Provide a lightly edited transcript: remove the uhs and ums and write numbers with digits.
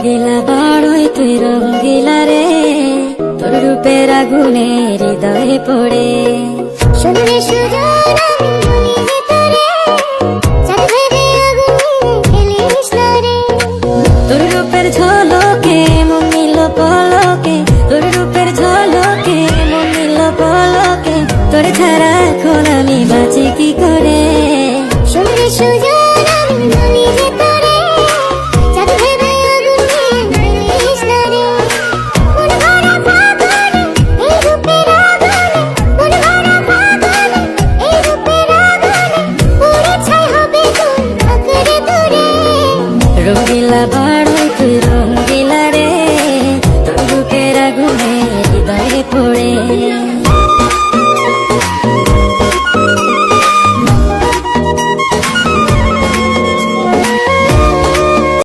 রঙ্গিলা বাড়ই তুই রঙ্গিলা রে, তোর রূপের আগুনে হৃদয়ে পড়ে। শুনলে সুজন আমি বলি যে তোরে, চাঁদ ভেবে আগুনে ফেলিস না রে। তোর রূপের ঝলকে মন নিল পলকে, তোর রূপের ঝলকে মন নিল পলকে, তোর ছাড়া এখন আমি বাঁচি কি করে। শুনলে সুজন আমি বলি যে তোরে, চাঁদ ভেবে আগুনে ফেলিস না রে। মন ভরা ফাগুনে এই রূপের আগুনে, মন ভরা ফাগুনে এই রূপের আগুনে, পুড়ে ছাই হবে তুই আঁকড়ে ধরে। রঙ্গিলা বাড়ই তুই রঙ্গিলা রে, তোর রূপের আগুনে